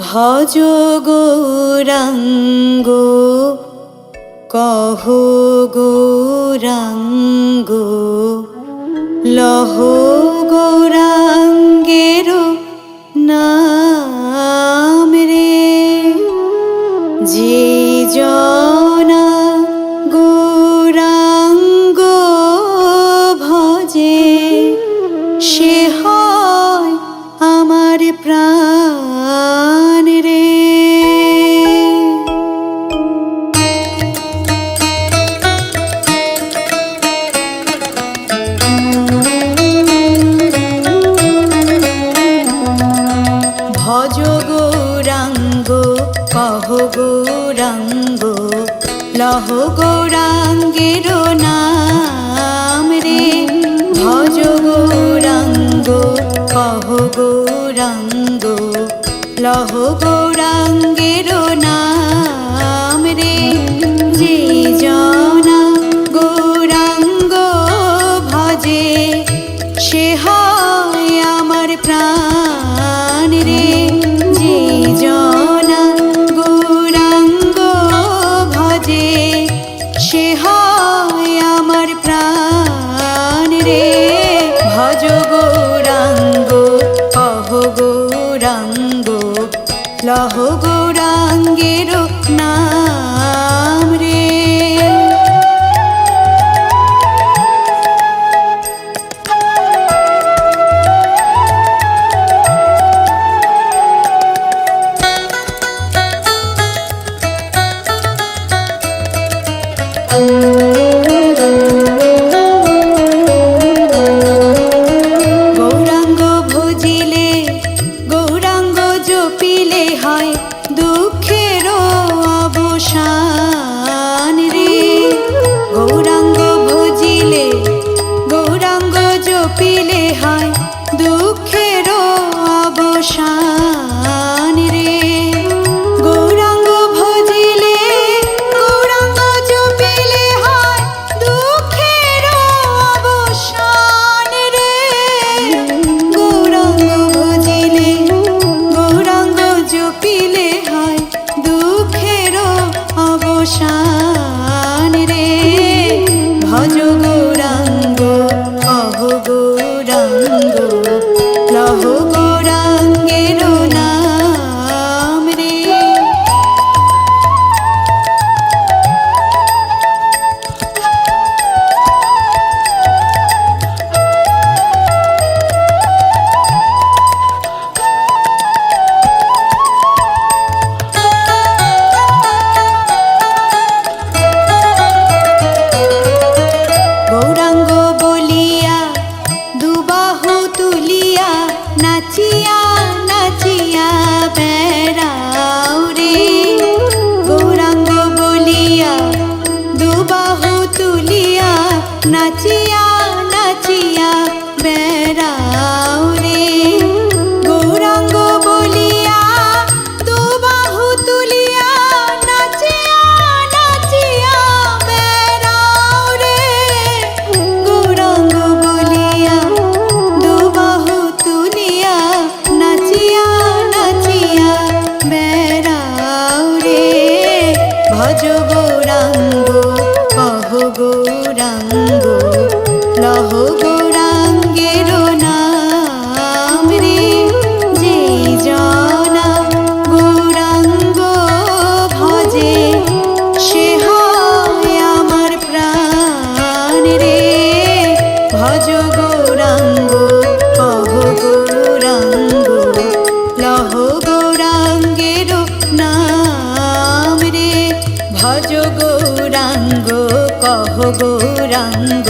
ভজ গৌরাঙ্গ কহ গৌরাঙ্গ লহ গৌরাঙ্গের নাম রে। যে জনা গৌরাঙ্গ ভজে সে হয় আমার প্রাণ রে। ভজ গৌরাঙ্গ কহ গৌরাঙ্গ লহ গৌরাঙ্গের নাম রে। ভজ গৌরাঙ্গ কহ গৌরাঙ্গ লহ গৌরাঙ্গের নাম রে। যে জনা গৌরাঙ্গ ভজে সে হয় আমার প্রাণ রে। যে জনা গৌরাঙ্গ ভজে সে হয় আমার প্রাণ রে। ভজ গৌরাঙ্গ কহ গৌরাঙ্গ লহ গৌরাঙ্গের নাম রে। গৌরাঙ্গ ভজিলে গৌরাঙ্গ জপিলে হয় দুঃখের অবসান রে। গৌরাঙ্গ ভজিলে গৌরাঙ্গ জপিলে হয় দুঃখের অবসান রে। গৌরাঙ্গ ভজিলে গৌরাঙ্গ জপিলে হয় দুঃখের অবসান রে। গৌরাঙ্গ ভজিলে গৌরাঙ্গ জপিলে হয় দুঃখের অবসান রে। ভজ গৌরাঙ্গ কহ গৌরাঙ্গ লহ গৌরাঙ্গের নাম রে। গৌরাঙ্গ বলিয়া দুবাহু তুলিয়া নাচিয়া নাচিয়া বেড়াও রে। গৌরাঙ্গ বলিয়া দুবাহু তুলিয়া নাচিয়া নাচিয়া বেড়াও রে। গৌরাঙ্গ বলিয়া দুবাহু তুলিয়া নাচিয়া নাচিয়া বেড়াও রে। গৌরাঙ্গ বলিয়া দুবাহু তুলিয়া নাচিয়া নাচিয়া বেড়াও রে। ভজ গৌরাঙ্গ কহ গৌরাঙ্গ লহ গৌরাঙ্গের নাম রে। যে জনা গৌরাঙ্গ ভজে সে হয় আমার প্রাণ রে। ভজ গৌরাঙ্গ কহ গৌরাঙ্গ লহ গৌরাঙ্গের নাম রে। ভজ গৌরাঙ্গ কহ গৌরাঙ্গ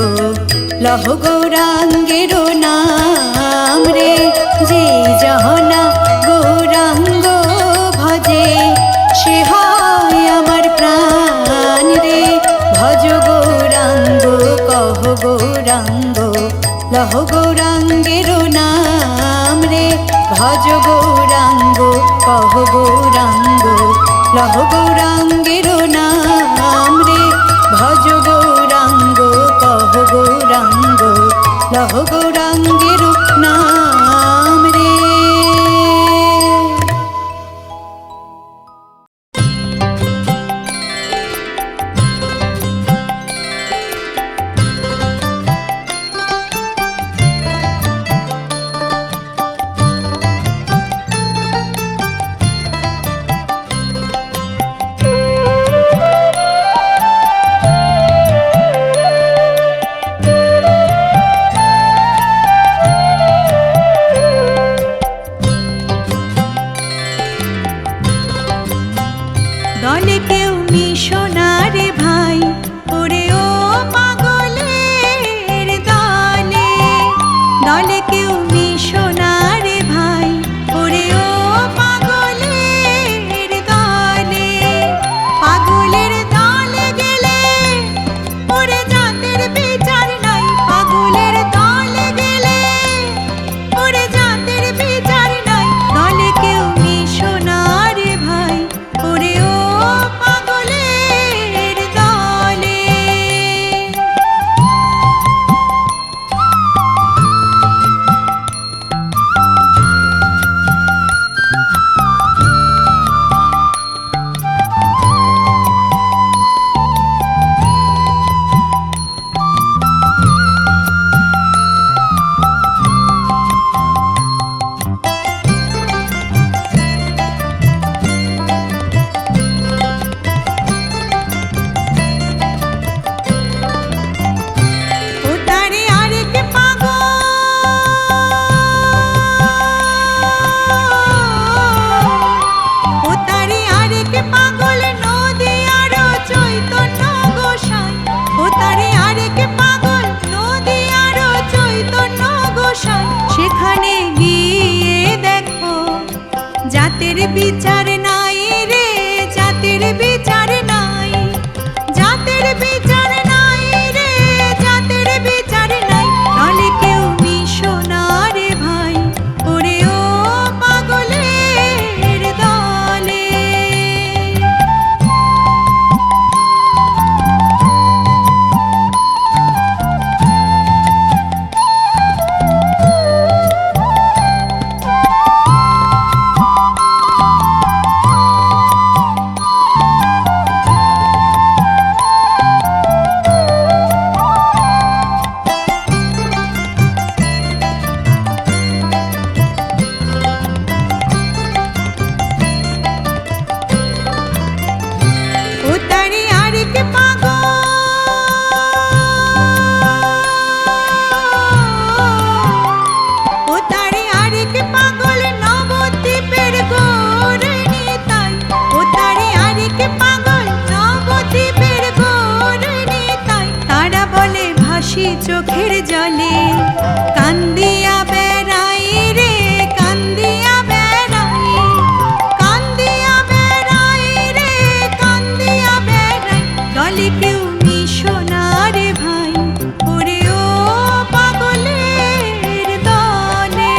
লহ গৌরাঙ্গের নাম রে। যে জনা গৌরাঙ্গ ভজে সে হয় লহ গৌরাঙ্গের নাম রে, ভজ গৌরাঙ্গ কহ গৌরাঙ্গ, লহ গৌরাঙ্গের নাম রে, ভজ গৌরাঙ্গ কহ গৌরাঙ্গ, লহ গৌরাঙ্গের নাম রে। দলে কেউ মিশো না রে ভাই, ওরে ও পাগলের দলে, দলে কেউ মিশো না রে ভাই, ওরে ও পাগলের দলে, পাগলের দলে গেলে ওরে জাতের বিচার নাই, পাগলের দলে গেলে ওরে জাতের বিচার নাই, দলে কেউ মিশো না রে ভাই, ওরে ও পাগলের দলে। ও তারে আরেক পাগল, ও তারে আরেক পাগল নদী আরো চৈতন্য গোসাই, ও তারে আরেক পাগল নদী আরো চৈতন্য গোসাই, সেখানে গিয়ে দেখো জাতের বিচার নাই রে, জাতের বিচার নাই, জাতের বিচার নাই রে, জাতের বিচার নাই, দলে কেউ মিশো না রে ভাই, ওরে ও পাগলের দলে। ও তারে আরেক পাগল, ও তারে আরেক পাগল নবদ্বীপের গৌর নিতাই, ও তারে আরেক পাগল নবদ্বীপের গৌর নিতাই, তারা বলে ভাসি চোখের জলে, কান্দিয়া বেড়াই রে, কান্দিয়া বেড়াই, কান্দিয়া বেড়াই রে, কান্দিয়া বেড়াই, দলে কেউ মিশো না রে ভাই, ওরে ও পাগলের দলে।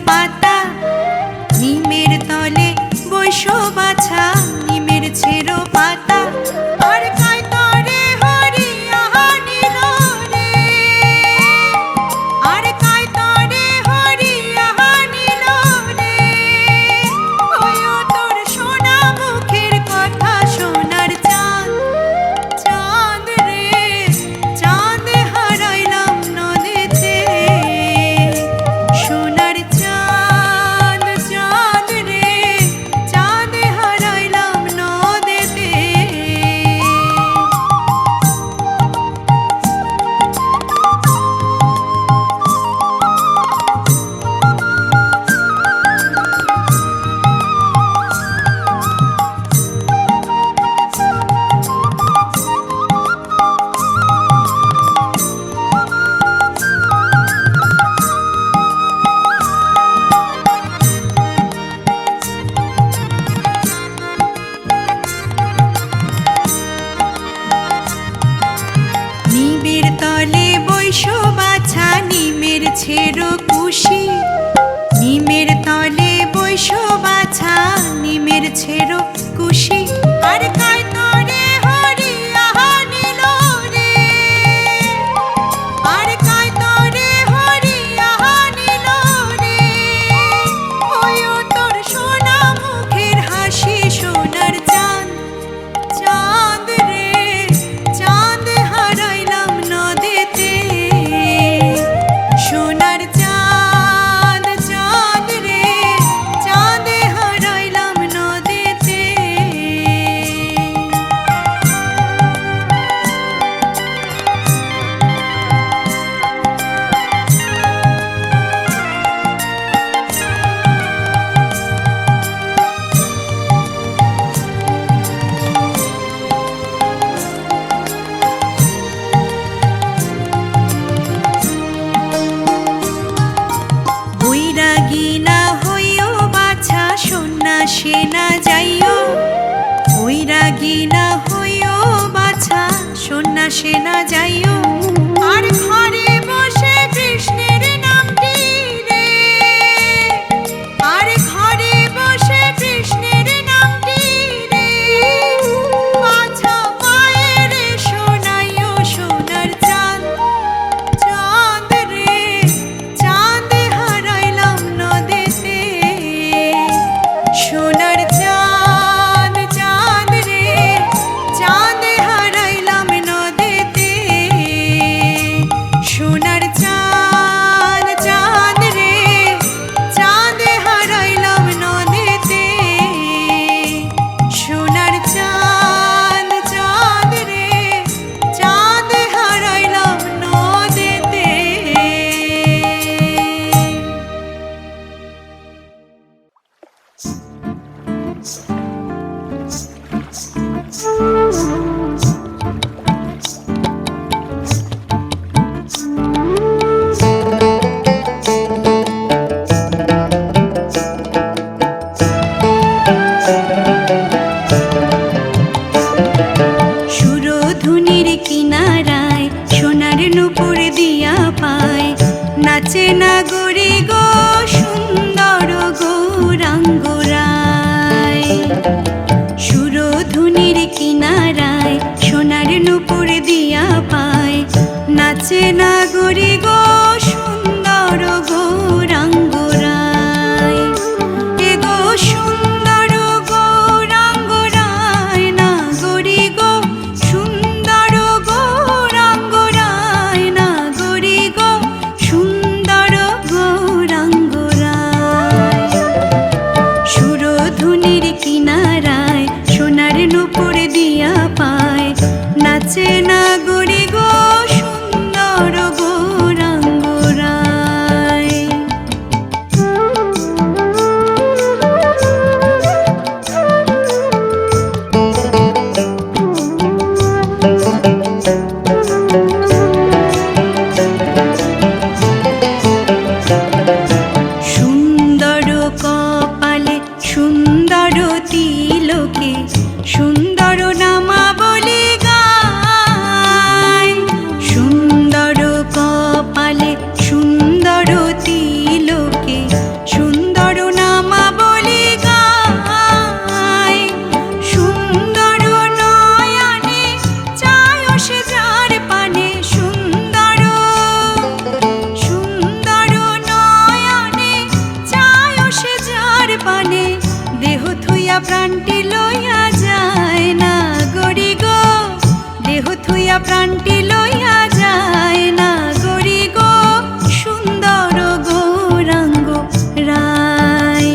পাতা, নিমের তলে বৈশো বাছা নিমের ছেড়ো পাতা। আর কায় তরে হরিয়া নিল রে, আর কায় তরে হরিয়া নিল রে। ওয়ো তোর সোনা মুখের কথা সোনার চাঁদ, চাঁদ রে চাঁদ হারাইলাম নদীতে। সোনার চাঁদ চাঁদ রে চাঁদ হারাইলাম নদীতে। নিমের তলে বৈশো বাছা নিমের ছেড়ো কুশি, নিমের তলে বৈশো বাছা নিমের ছেড়ো কুশি। আর কায় তরে হরিয়া নিল রে, আর কায় তরে হরিয়া নিল রে। ওয়ো তোর সোনা মুখের হাসি সোনার চাঁদ, চাঁদ রে চাঁদ হারাইলাম নদীতে। সোনার চাঁদ চাঁদ রে চাঁদ হারাইলাম নদীতে। বৈরাগী না হইও বাছা সন্ন্যাসে না যাইও, বৈরাগী না হইও বাছা সন্ন্যাসে না যাইও। আর ঘরে বসে কৃষ্ণের নামটি রে, আর ঘরে বসে কৃষ্ণের নামটি রে। বাছা মায়ের শোনাইও সোনার চাঁদ, চাঁদ রে চাঁদ হারাইলাম নদীতে। সোনার চাঁদ চাঁদ রে চাঁদ হারাইলাম নদীতে। সোনার চাঁদ চাঁদ রে চাঁদ হারাইলাম নদীতে। সোনার চাঁদ চাঁদ রে চাঁদ হারাইলাম নদীতে। সুরধুনির কিনারায় সোনার নূপুর দিয়া পায়, নাচে নাগরি গো সুন্দর গৌরাঙ্গ রায়। সুরধুনির কিনারায় সোনার নূপুর দিয়া পায়, নাচে নাগরি গো সুন্দর গৌরাঙ্গ রায়। এ গো সুন্দর গৌরাঙ্গ রায় নাগরি গো সুন্দর গৌরাঙ্গ রায়, নাগরি গো সুন্দর গৌরাঙ্গ রায়। সুরধুনির কিনারায় সোনার নূপুর দিয়া পায়, নাচে নাগরি গো সুন্দর প্রাণটি লইয়া যায় না গরি গো, দেহ থুইয়া প্রাণটি লইয়া যায় না গরি গো, সুন্দর গৌরাঙ্গ রায়।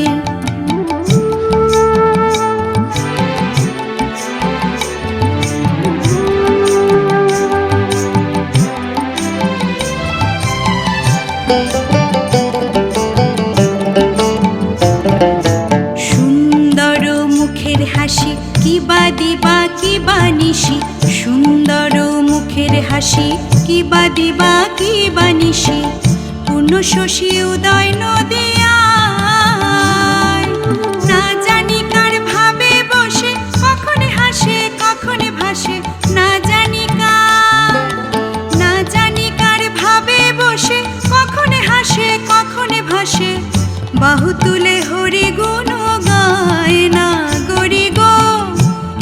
সুন্দর মুখের হাসি কিবা দিবা কিবা নিশি, সুন্দর মুখের হাসি কিবা দিবা কিবা নিশি, পূর্ণ শশী উদয় নদিয়ায়। না জানি কার ভাবে বসে, কখনে হাসে কখনে ভাসে, না জানি কার ভাবে বসে, কখনে হাসে কখনে ভাসে, বাহু তুলে হরি গুণ গায় না গরি গো,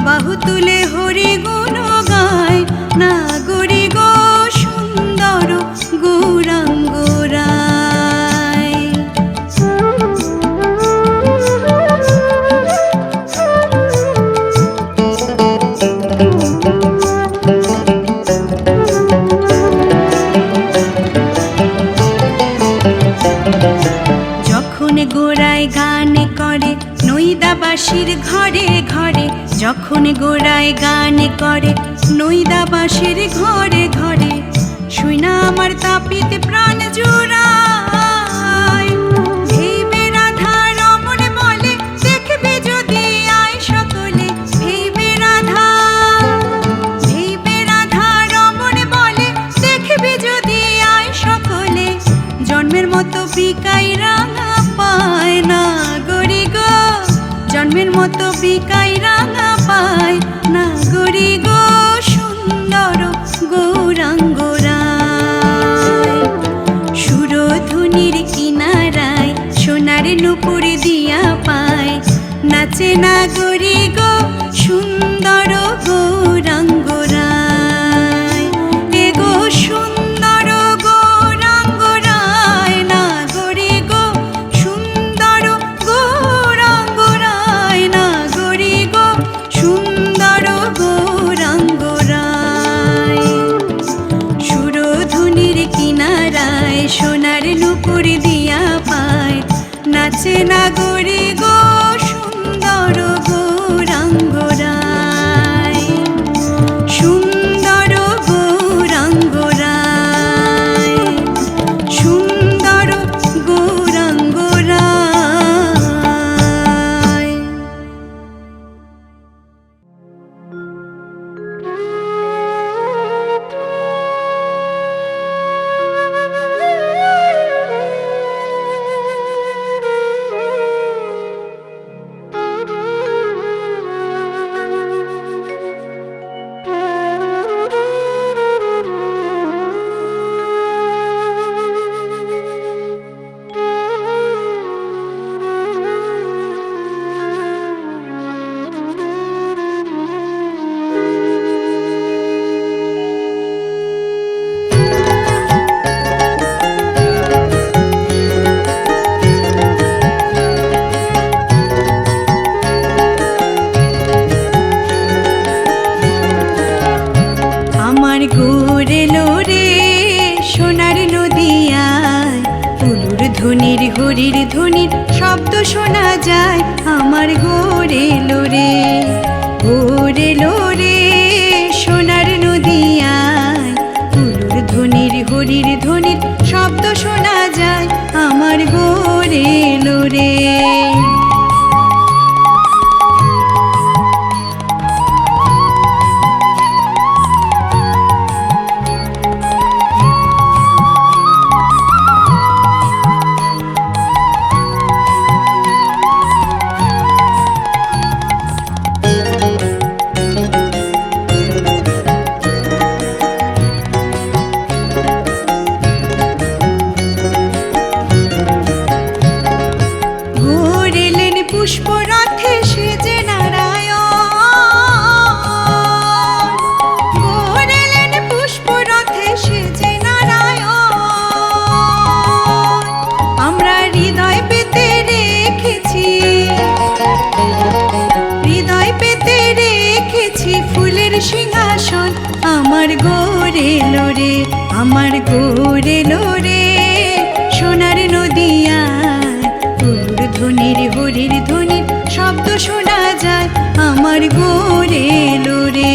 বাহু তুলে হরি গুণ গায় না গরি গো, সুন্দর গৌরাঙ্গ রায়। যখন গোড়ায় গান করে নৈদাবাসীর ঘরে ঘরে, যখন গোড়ায় গান করে নৈদাবাসীর ঘরে ঘরে, শুইনা আমার তাপিতে প্রাণ জুড়ায়। ভেবে রাধা রমণ বলে, দেখবে যদি আয় সকলে, ভেবে রাধা রমণ বলে, দেখবে যদি আয় সকলে, জন্মের মতো বিকাই রাঙা পায় না গরি গো, জন্মের মতো বিকাই রাঙা পায় না গরি গো, সুন্দর গৌরাঙ্গ রায়। সুরধুনির কিনারায় সোনার নূপুর দিয়া পায়, নাচে না গরি গো, সুন্দর গৌরাঙ্গ রায়। এ গো সুন্দর গৌরাঙ্গ রায় না গরি গো, সুন্দর গৌরাঙ্গ রায় না গরি গো, সুন্দর গৌরাঙ্গ রায়। সুরধুনির কিনারায় সোনার নূপুর দিয়া পায়, নাচে না গরি গো, সুন্দর গৌরাঙ্গ রায়, সুন্দর গৌরাঙ্গ রায়, সুন্দর গৌরাঙ্গ রায়। আমার ঘুরে লোরে সোনার নদিয়ায়, উলুর ধ্বনির হরির ধ্বনির শব্দ শোনা যায়, আমার ঘোরে লোরে সোনার নদিয়ায়, উলুর ধ্বনির হরির ধ্বনির শব্দ শোনা যায়, আমার ঘোরে লোরে। আমার গোরে লোরে, আমার গোরে লোরে, সোনার নদিয়ায় উলুর ধ্বনির হরির ধ্বনির শব্দ শোনা যায় আমার গোরে লোরে।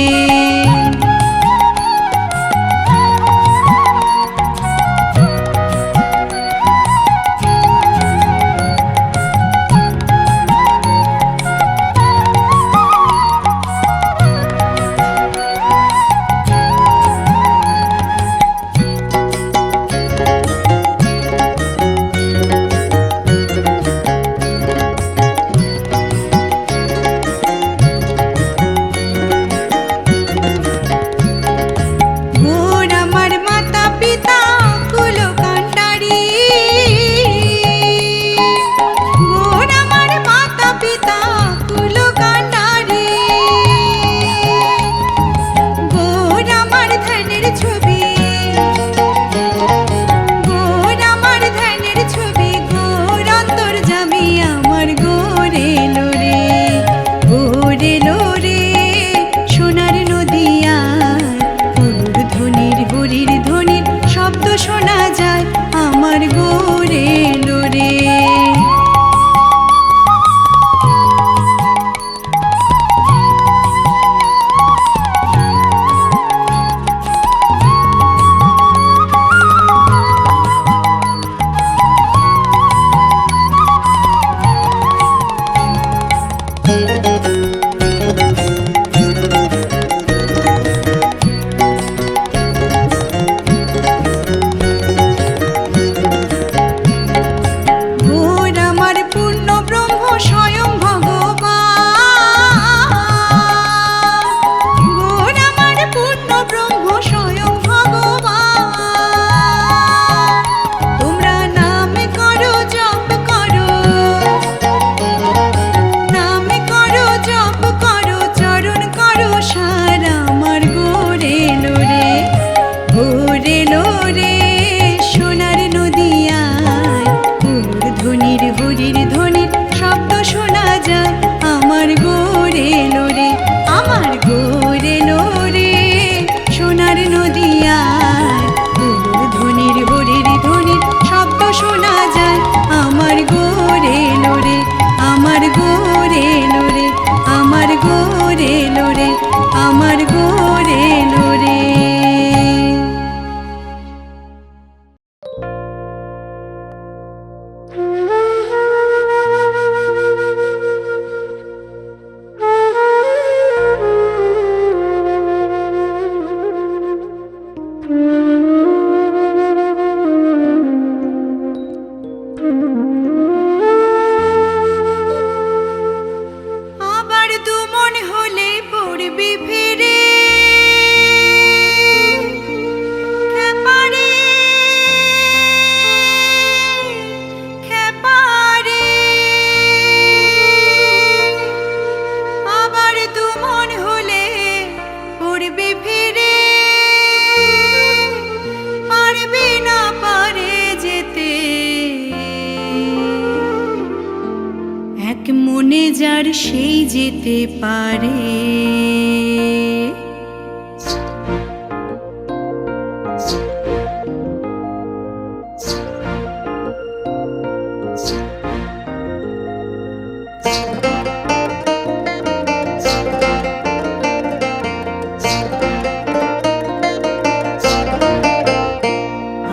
যার সেই যেতে পারে।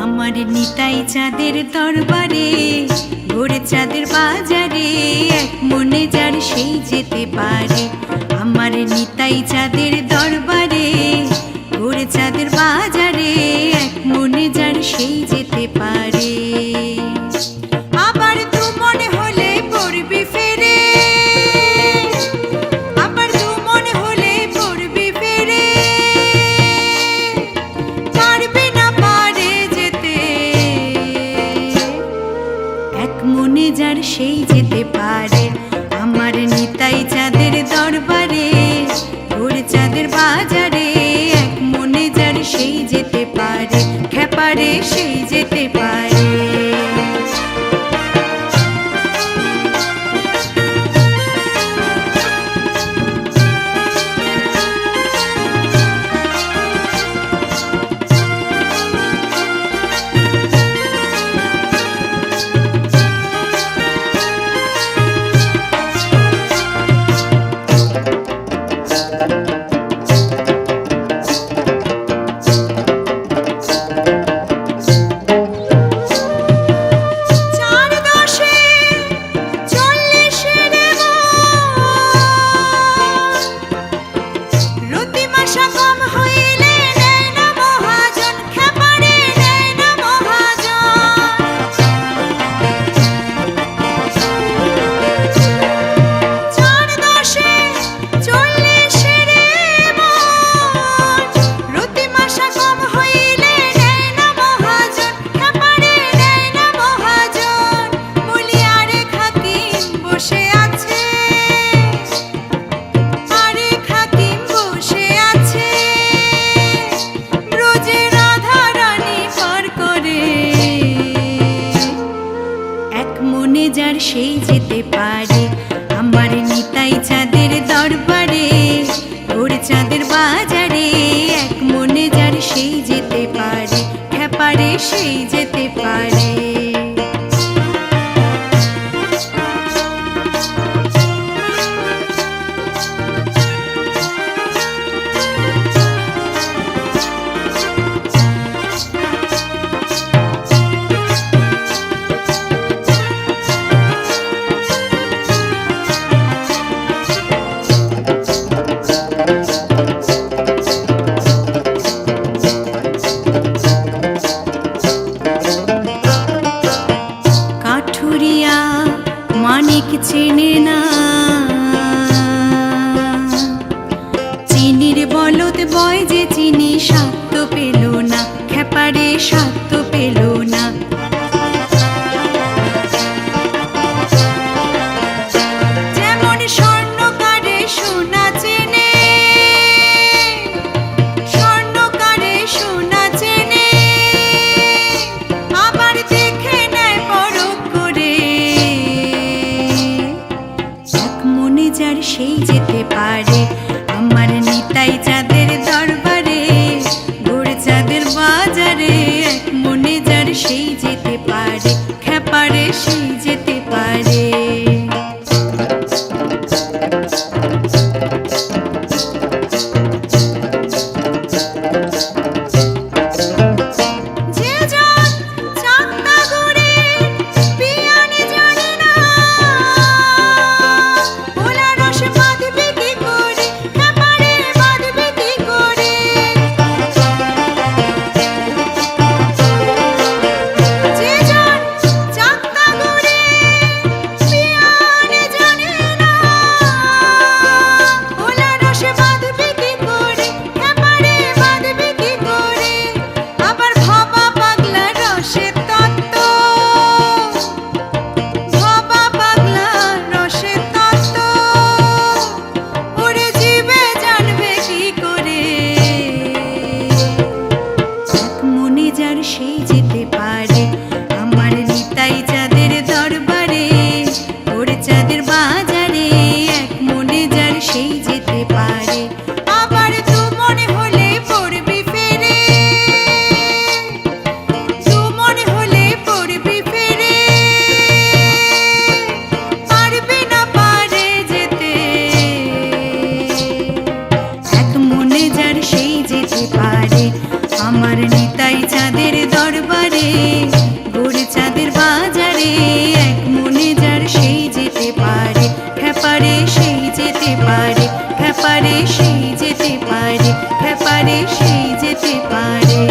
আমার নিতাই চাঁদের দরবারে, ভোরে চাঁদের বাজারে, এক মনে যার সেই যেতে পারে। আমার নিতাই চাঁদের দরবারে, ভোরে চাঁদের বাজারে, এক মনে যার সেই যেতে পারে। আবার তু মনে হলে পড়বি ফেরে, আবার তু মনে হলে পড়বি ফেরে, পারবে না পারে যেতে, এক মনে যার সেই যেতে পারে। আমার নিতাই চাঁদের দরবারে, ভোরে চাঁদের বাজারে, এক মনে যার সেই যেতে পারে, খেপারে সেই যেতে পারে। মনে যার সেই যেতে পারে আমার নিতাই চাঁদের দরবারে, ওর চাঁদের বাজারে। এক মনে যার সেই যেতে পারে, খ্যাপারে সেই যেতে পারে। চেনে না চিনির বলদ বয় যে চিনি স্বাদ তো পেল না, খ্যাপারে স্বাদ তো পেল না। যেমন স্বর্ণকারে সোনা চেনে, স্বর্ণকারে সোনা চেনে, আবার দেখে নেয় পরখ করে। মনে যার সেই যেতে পারে আমার নিতাই চাঁদের দরবারে, গোড় চাঁদের বাজারে। এক মনে যার সেই যেতে পারে, খ্যাপারে সেই যেতে পারে। সেই যেতে পারে আমার নিতাই চাঁদের দরবারে, ওর চাঁদের বাজারে। এক মনে যার সেই যেতে পারে, আবার দু মনে হলে পড়বি ফেরে, দু মনে হলে পড়বি ফেরে, পারবি না পারে যেতে। এক মনে যার সেই যেতে পারে আমার নিতাই চাঁদের দরবারে, গোড় চাঁদের বাজারে। এক মনে যার সেই যেতে পারে, খ্যাপারে সেই যেতে পারে, খ্যাপারে সেই যেতে পারে, খ্যাপারে সেই যেতে পারে।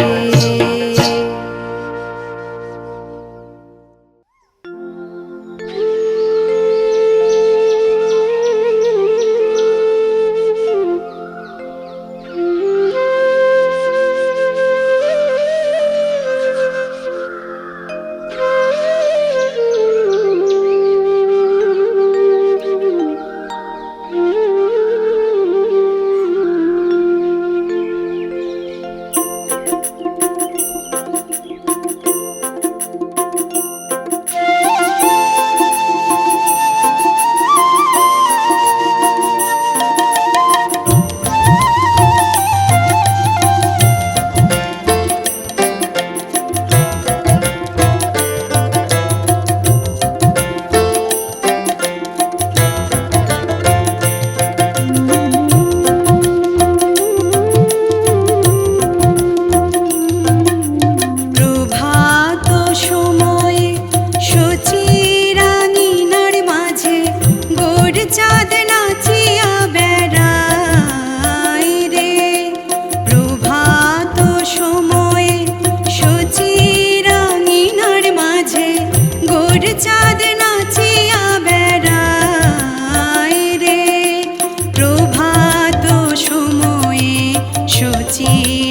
চাঁদ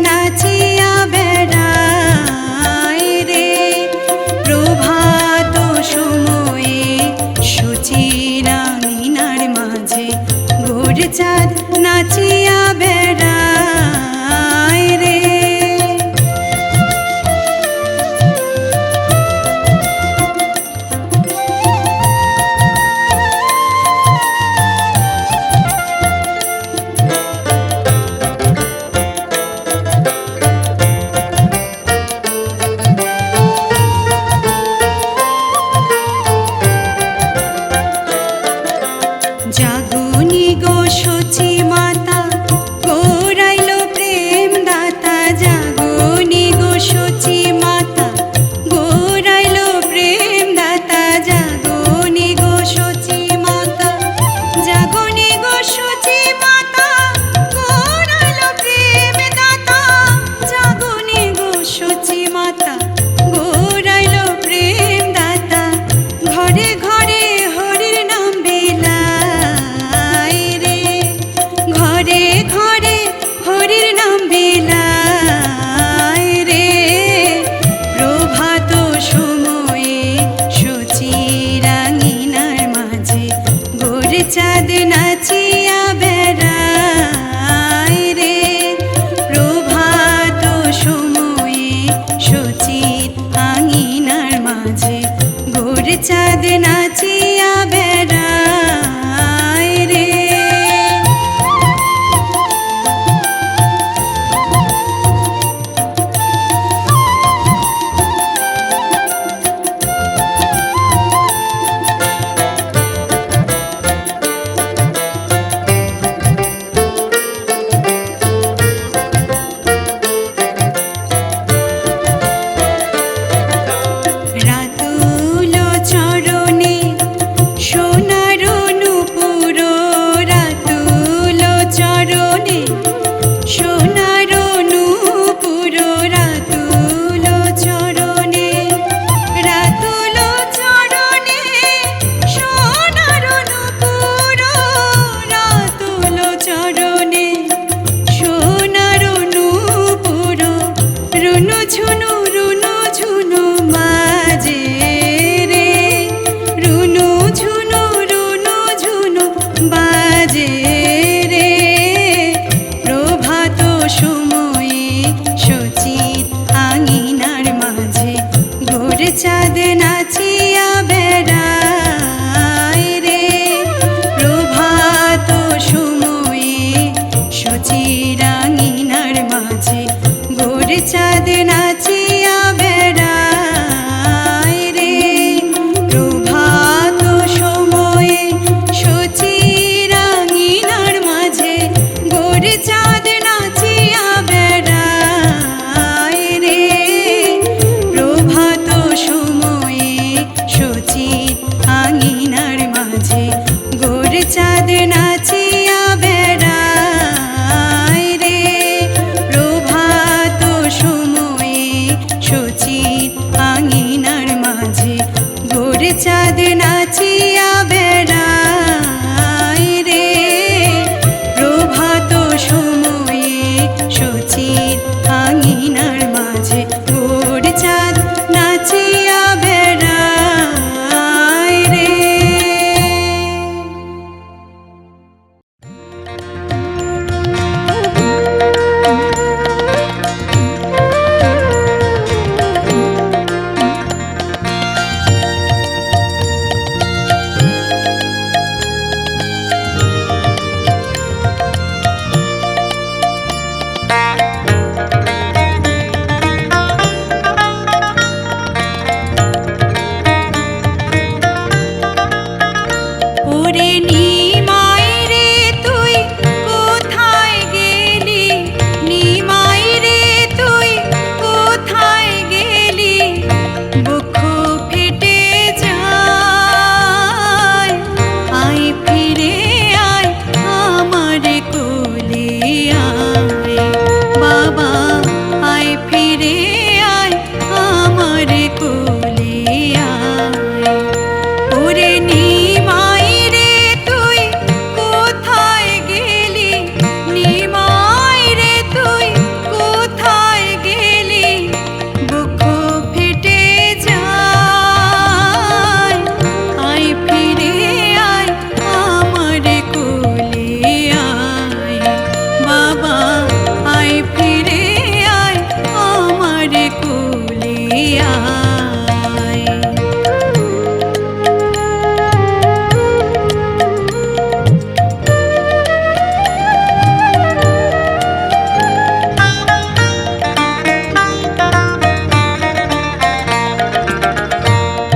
নাচিয়া বেড়ায় রে, প্রভাত সময়ে সুচিরাঙিনার মাঝে ভোর চাঁদ নাচিয়া বেড়ায় রে। মাতা গোরাইল প্রেম দাতা ঘরে ঘরে হরির নাম বিলায় রে ঘরে ঘরে হরির নাম বিলায় রে প্রভাত সময়ে সচিরাঙ্গিনার মাঝে গোর চাঁদ নাচিয়া বেড়ায় রে প্রভাত সময়ে সচির আঙিনার মাঝে গোর চাঁদ নাচিয়া বেড়ায় রে রাতুল চরণে সোনার নূপুর রাতুল চরণে সোনার নূপুর রাতুল চরণে রাতুল চরণে সোনার নূপুর রাতুল চরণে সোনার নূপুর রুনু ঝুনু বাজে রে রুনু ঝুনু বাজে রে প্রভাত সময়ে সচির আঙিনার মাঝে গোর চাঁদ নাচিয়া বেড়ায় রে প্রভাত সময়ে সচির আঙিনার মাঝে গোর চাঁদ নাচিয়া বেড়ায় রে প্রভাত সময়ে সচির আঙিনার মাঝে গোর চাঁদ নাচিয়া বেড়ায় রে প্রভাত সময়ে সচির আঙিনার মাঝে গোর চাঁদ নাচিয়া বেড়ায় রে প্রভাত সময়ে সচির আঙিনার মাঝে গোর চাঁদ নাচিয়া বেড়ায় রে প্রভাত সময়ে সচির আঙিনার মাঝে গোর চাঁদ নাচিয়া বেড়ায় রে ওরে নিমাই রে তুই কোথায় গেলি নিমাই রে তুই কোথায় গেলি বুক ফেটে যায় আয় ফিরে আয় আমার কোলে আয় বাবা আয় ফিরে আয় আমার কোলে আয় ওরে নিমাই রে তুই কোথায় গেলি নিমাই রে তুই কোথায় গেলি বুক ফেটে যায় আয় ফিরে আয় আমার কোলে আয় বাবা আয় ফিরে আয় আমার কোলে আয়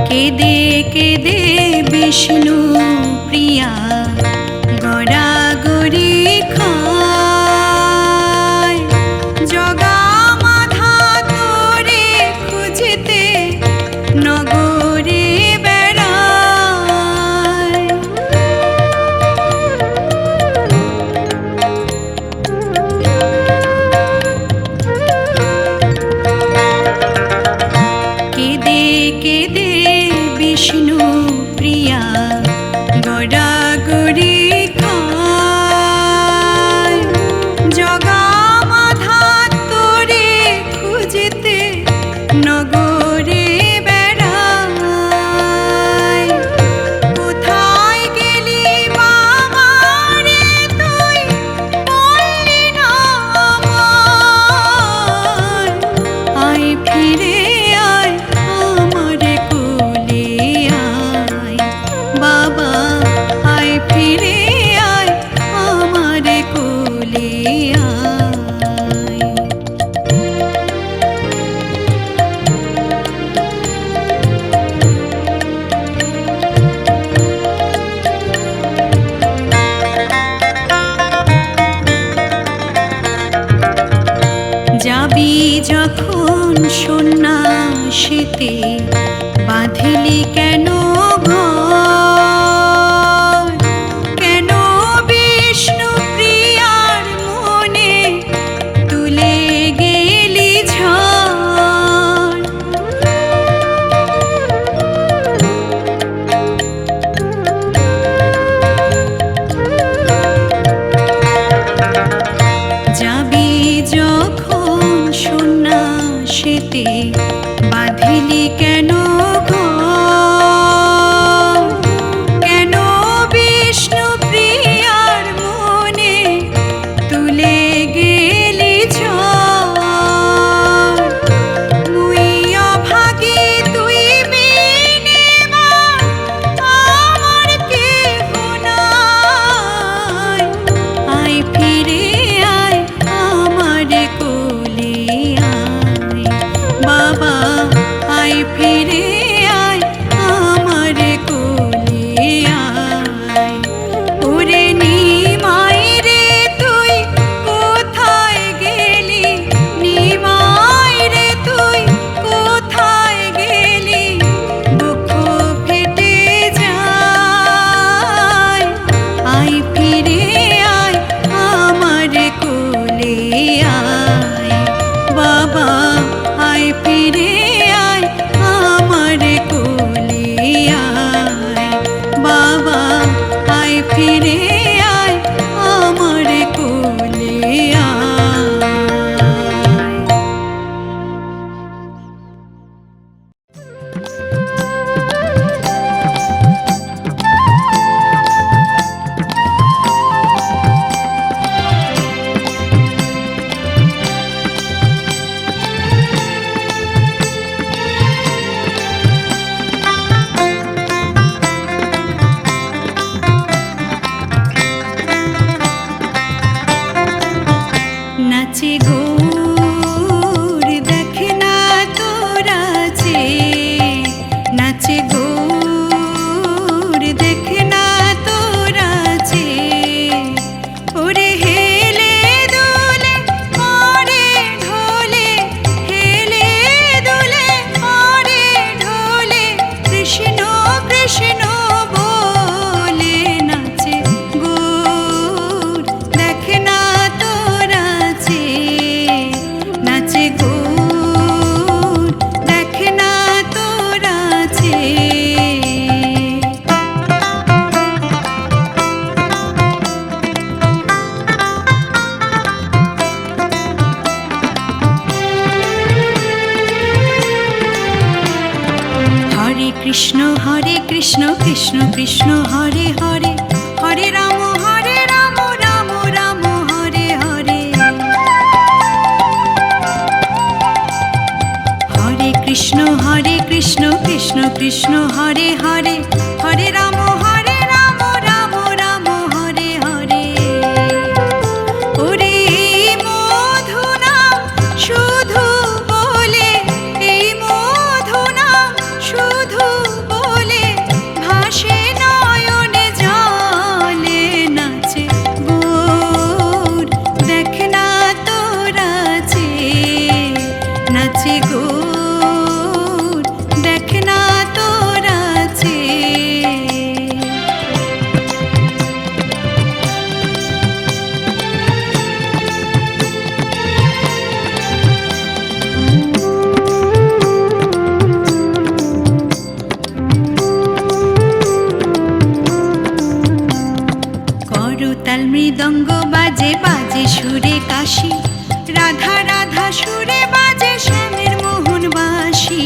কেদে কেদে বিষ্ণু প্রিয়া গড়াগড়ি খায় জগা মাথা তোরে খুঁজতে নগরে বেড়ায় সেতে বাঁধিলি কেন ঘর? কেন বিষ্ণু প্রিয়ার মনে তুলে গেলি ঝড়? যাবি যখন সন্ন্যাসীতে বাঁধিলি কেন ঘর? কেন বিষ্ণু প্রিয়ার মনে তুলে গেলি ঝড়? মুই অভাগী তুই বিনে মা, আমার কেহ নাই। আয় ফিরে আয় আমার কোলে আয়, বাবা আয় ফিরে আয় আমার কোলে আয়। ওরে নিমাই রে তুই কোথায় গেলি? নিমাই রে তুই কোথায় গেলি? দুঃখ ফেটে যায়, আয় ফিরে আয় আমার কোলে আয়, বাবা আয় ফিরে আয় আমার কোলে আয়, বাবা আয় ফিরে আয় আমার কোলে আয়। নাচে গৌর দেখ না তোরা যে, নাচে গৌর দেখ না তোরা যে। ওরে হেলে দোলে পরে ঢোলে, হেলে দোলে পরে ঢোলে, কৃষ্ণ কৃষ্ণ বলে নাচে গৌর দেখ না তোরা যে, নাচে গৌর দেখ না তোরা যে। হরে কৃষ্ণ কৃষ্ণ কৃষ্ণ হরে হরে, হরে রাম রাম রাম হরে হরে। হরে কৃষ্ণ কৃষ্ণ কৃষ্ণ হরে হরে, হরে রাম রাম রাম হরে হরে। ওরে এই মধু নাম শুধু বলে, এই মধু নাম শুধু বলে ভাসে নয়নে জলে। নাচে গৌর দেখ না তোরা যে, নাচে গৌর দেখ না তোরা যে। করতাল মৃদঙ্গ বাজে বাজে সুরে কাশি, রাধা রাধা সুরে বাজে শ্যামের মোহন বাঁশি।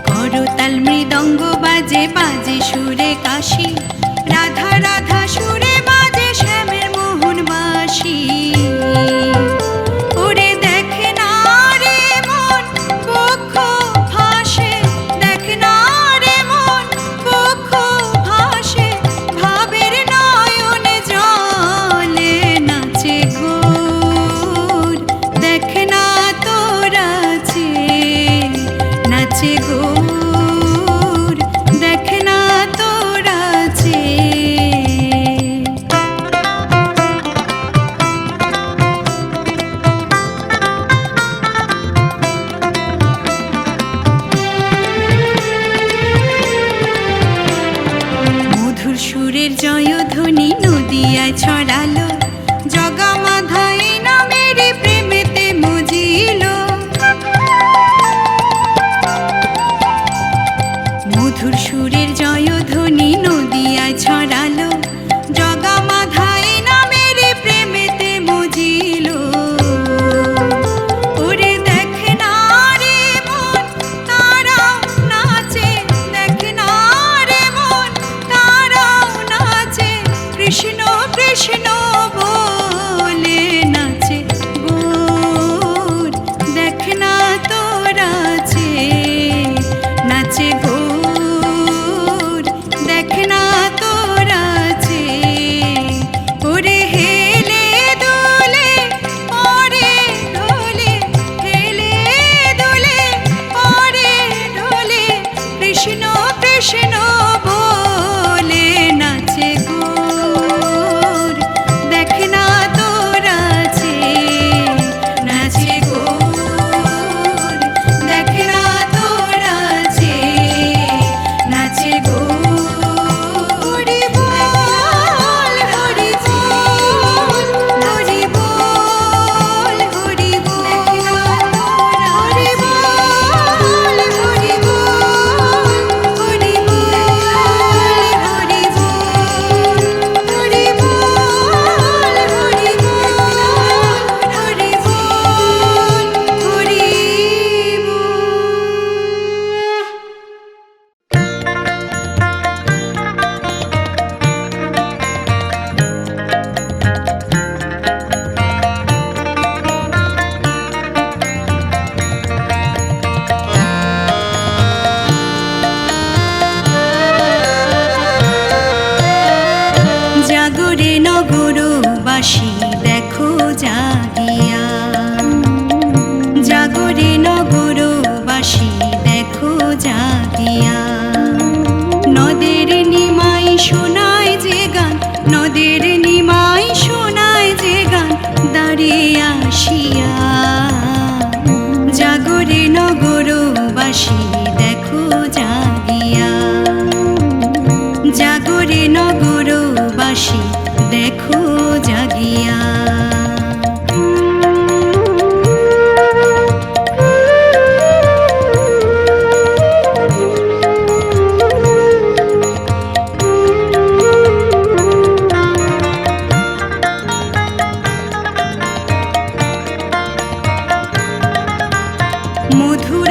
করতাল মৃদঙ্গ বাজে বাজে সুরে কাশি, রাধা রাধা সুরে বাজে শ্যামের মোহন বাঁশি। ওরে দেখ না রে মন বক্ষ ভাসে, দেখ না রে মন বক্ষ ভাসে, ভাবের নয়নে জলে। নাচে গৌর দেখ না তোরা যে, নাচে গৌর দেখ না তোরা যে।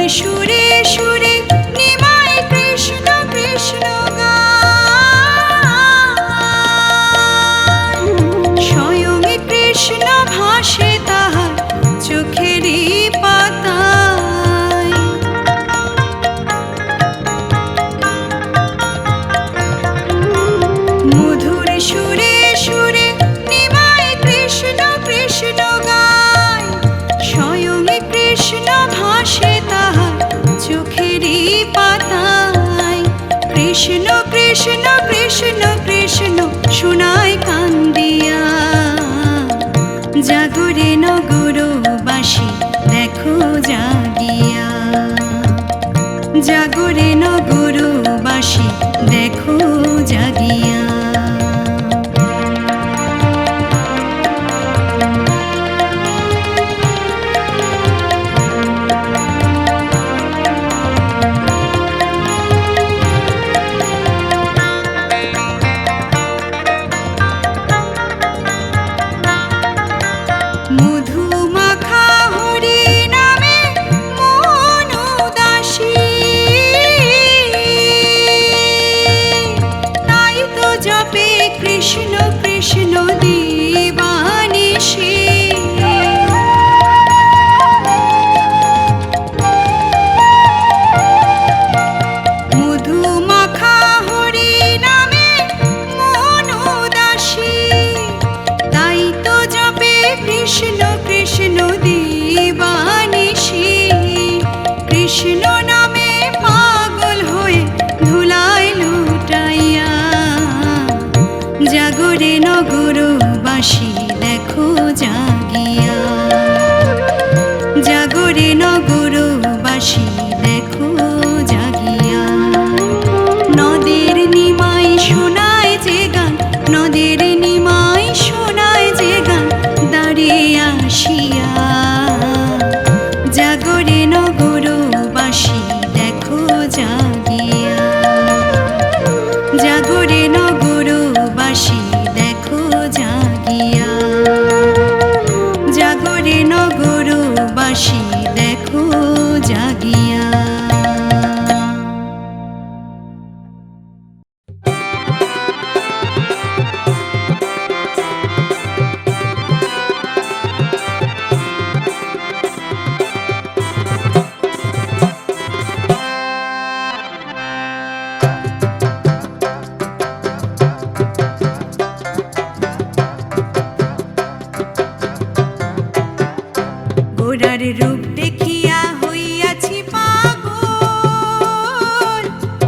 সুরে সুরে নিমাই কৃষ্ণ কৃষ্ণ গান। স্বয়ং কৃষ্ণ ভাসে তাহার চোখেরই পাতায়। মধুর সুরে সুরে নিমাই কৃষ্ণ কৃষ্ণ গায়। স্বয়ং কৃষ্ণ ভাসে তাহার চোখেরই পাতায়। কৃষ্ণ কৃষ্ণ কৃষ্ণ কৃষ্ণ শোনায় কান্দিয়া। জাগরে নগরবাসী দেখো জাগিয়া। জাগরে নগরবাসী দেখো জাগিয়া। মধুমাখা হরি নামে মন উদাসী। তাই তো জপে কৃষ্ণ কৃষ্ণ দিবানিশি। মধুমাখা হরি নামে মন উদাসী। তাই তো জপে কৃষ্ণ কৃষ্ণ দিবানিশি। কৃষ্ণ নামে পাগল হয়ে ধুলায় লুটাইয়া। জাগরে নগরবাসী দেখো জাগিয়া। জাগরে নগরবাসী দেখো জাগিয়া। নদের নিমাই শোনায় যে গান। নদের নিমাই শোনায় যে গান দাঁড়িয়ে আসিয়া। জাগরে নগরবাসী দেখো জাগিয়া। জাগরে নগরবাসী দেখো জাগিয়া। জাগরে নগরবাসী দেখো জাগিয়া। গোরার রূপ দেখিয়া হইয়াছি পাগল।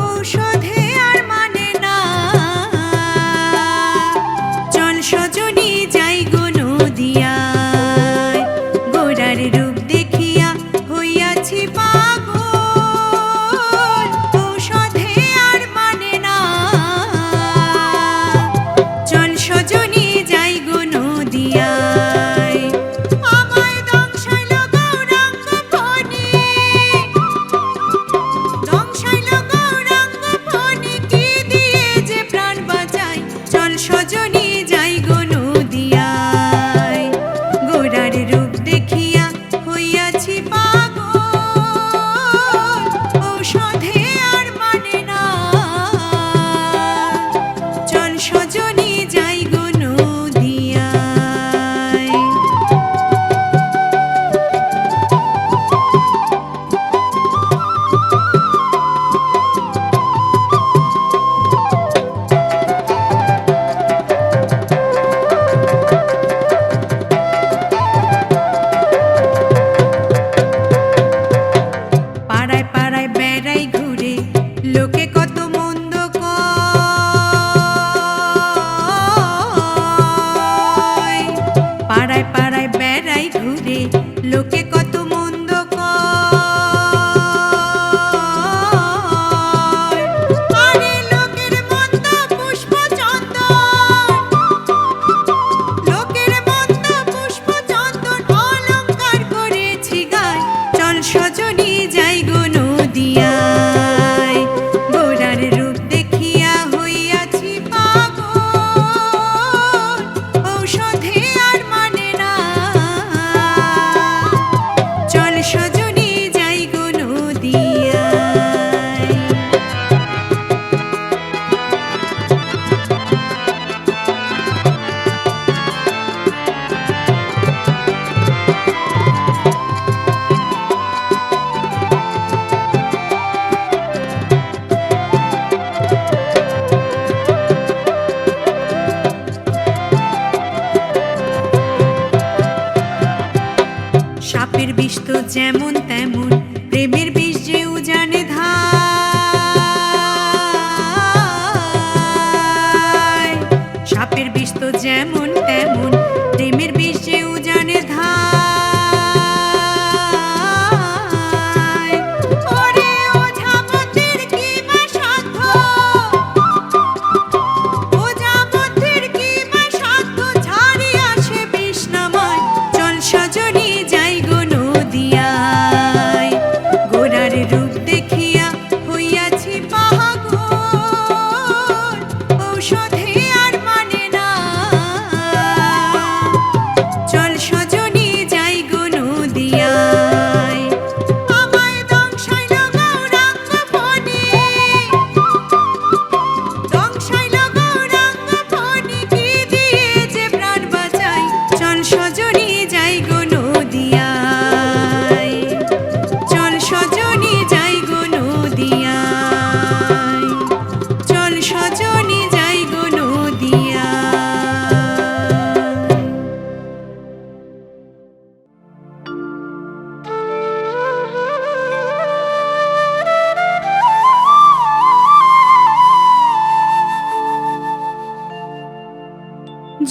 ঔষধে আর মানে না। চল সজনী যাই গো নদিয়ায়। গোরার রূপ দেখিয়া হইয়াছি পাগল। ঔষধে আর মানে না। চল সজনী যাই গো নদিয়ায়। আমায় দংশাইল গৌরাঙ্গ যেমন তেমন, প্রেমের বিষ যে উজানে ধায়। সাপের বিষ তো যেমন তেমন, প্রেমের বিষ যে উজানে ধায়। ওরে ওঝাপতির কি বা সাধ্য, ওঝাপতির কি বা সাধ্য, ঝাড়িয়া সে বিষ নামায়। চল সজনী যাই গো নদিয়ায়, গোরার রূপ দেখিয়া হইয়াছি পাগল, ঔষধে আর মানে না। চল সজনী যাই গো নদিয়ায়, আমায় দংশাইল গৌরাঙ্গ ফণি, দংশাইল গৌরাঙ্গ ফণি, কি দিয়ে যে প্রাণ বাঁচাই। চল সজনী যাই গো নদিয়ায়, চল সজনী যাই গো নদিয়ায়, চল সজনী যাই গো নদিয়ায়।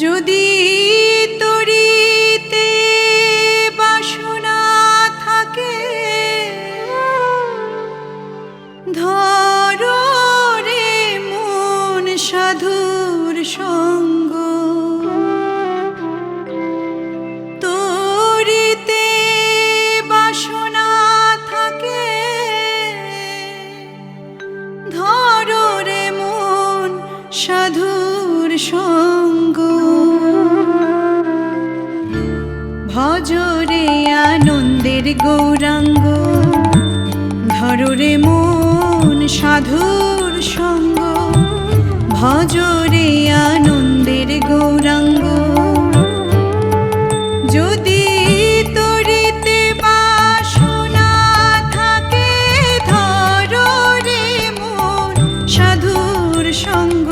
যদি তরিতে বাসনা থাকে, ধরো রে মন সাধুর সঙ্গ। তরিতে বাসনা থাকে, ধরো রে মন সাধুর সঙ্গ। ভজ রে আনন্দের গৌরাঙ্গ, ধরো রে মন সাধুর সঙ্গ। ভজ রে আনন্দের গৌরাঙ্গ, যদি তরিতে বাসনা থাকে, ধরো রে মন সাধুর সঙ্গ।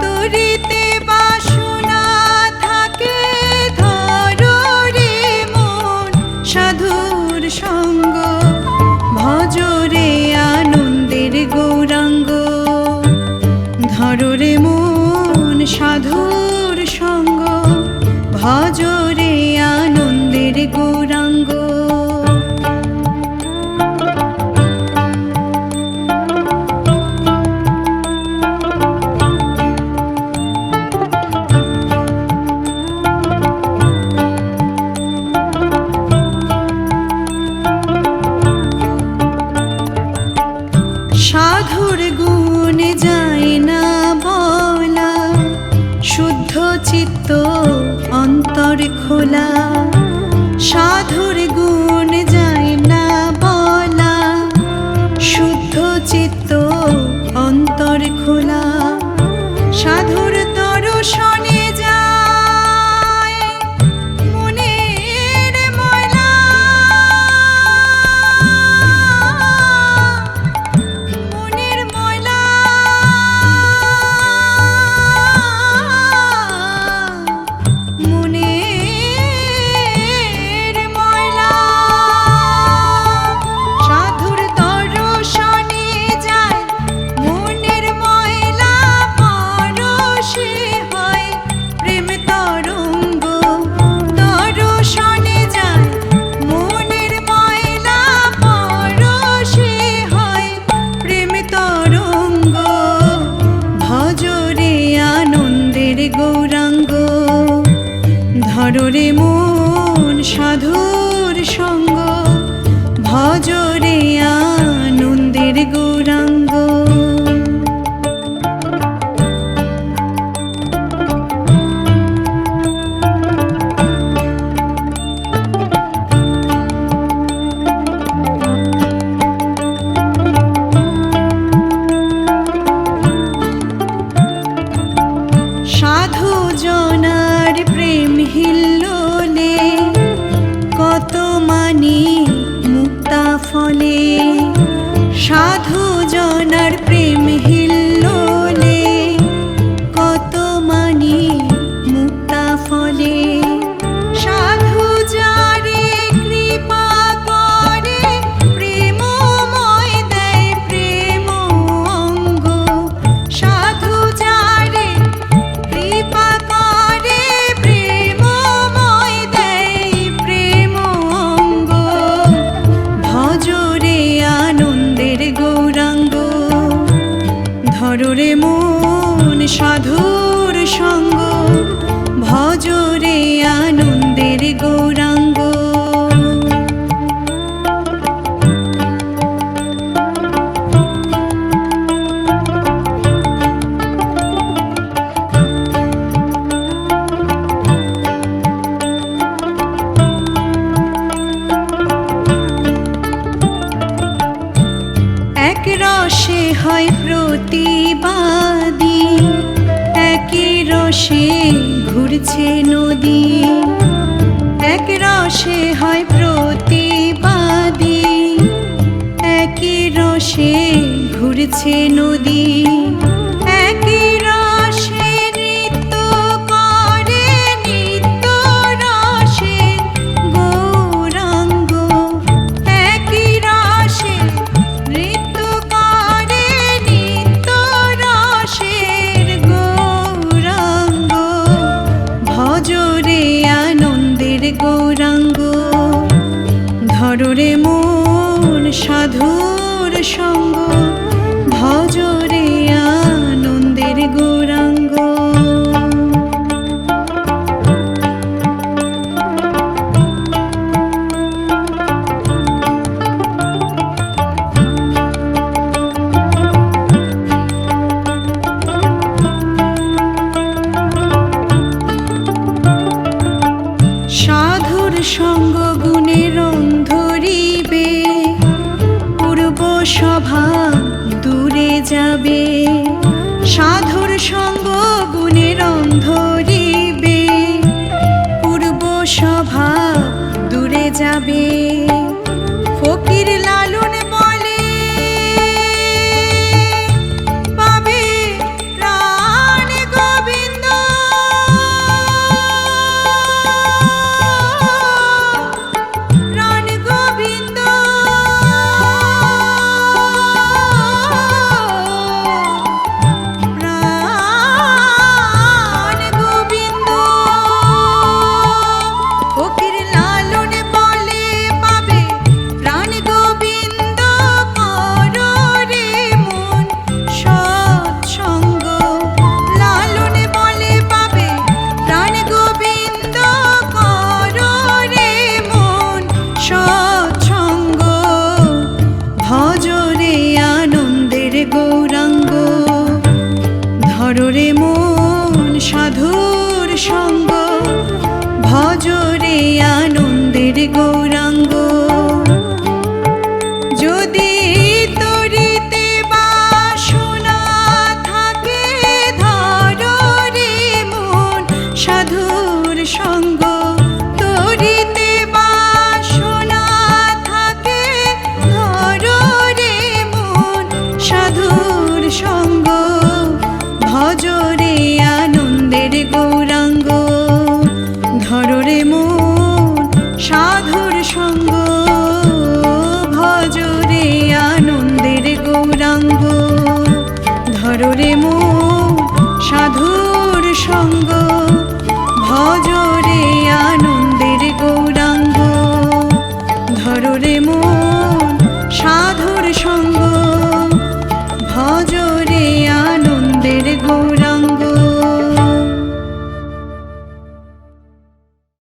তরিতে বাসনা থাকে, ধরো রে মন সাধুর সঙ্গ। ভজ রে আনন্দের গৌরাঙ্গ, ধরো রে মন সাধুর সঙ্গ। ভজ রে আনন্দের গৌরাঙ্গ। সাধুর গুণ যায় না বলা, শুদ্ধ চিত্ত অন্তর খোলা। সাধুর গুণ যায় না বলা, শুদ্ধ চিত্ত অন্তর খোলা। সাধুর দর্শনে যায় মনের ময়লা, মনের ময়লা। মনের ময়লা। সাধুর দর্শনে যায় মনের ময়লা, পরশে হয় প্রেম তরঙ্গ। দর্শনে যায় মনের ময়লা, পরশে হয় প্রেম তরঙ্গ। ভজ রে আনন্দের গৌরাঙ্গ, ধরো রে মন সাধুর সঙ্গ। ভজ রে আনন্দের গৌরাঙ্গ। সাধু জনার প্রেম হিল্লোল ধররে মন সাধুর সঙ্গ, ভজরে আনন্দের গৌরাঙ্গ। এক রসে হয় প্রতিবাদী, একই রসে ঘুরছে নদী। এক রসে হয় প্রতিবাদী, একই রসে ঘুরছে নদী। একই রসে নৃত্য করে নিত্য রসে গৌরাঙ্গ। একই রসে নৃত্য করে নিত্য রসের গৌরাঙ্গ, ভজরে আনন্দের গৌরাঙ্গ। ধররে মন সাধুর সঙ্গ, ভজরে আনন্দের গৌরাঙ্গ। সাধুর সঙ্গ গুণে রং ধরিবে, পূর্ব স্বভাব দূরে যাবে। সাধুর সঙ্গ গুণে রং ধরিবে, পূর্ব স্বভাব দূরে যাবে। ফকির লালন বলে পাবে প্রাণ গোবিন্দ। প্রাণ গোবিন্দ, প্রাণ গোবিন্দ। ফকির লালন বলে পাবে প্রাণ গোবিন্দ, করো রে মন সৎসঙ্গ। লালন বলে পাবে প্রাণ গোবিন্দ, করো রে মন সৎসঙ্গ। ভজরে আনন্দের গৌরাঙ্গ, ধররে মন সাধুর সঙ্গ, ভজরে আনন্দের গৌরাঙ্গ। যদি তরিতে বাসনা থাকে, ধরো রে মন সাধুর সঙ্গ। তরিতে বাসনা থাকে, ধরো রে মন সাধুর সঙ্গ, ভজরে আনন্দের গৌরাঙ্গ। ধররে মন সাধুর সঙ্গ, ভজরে আনন্দের গৌরাঙ্গ। ধররে মন সাধুর সঙ্গ, ভজরে আনন্দের গৌরাঙ্গ। ধররে মন সাধু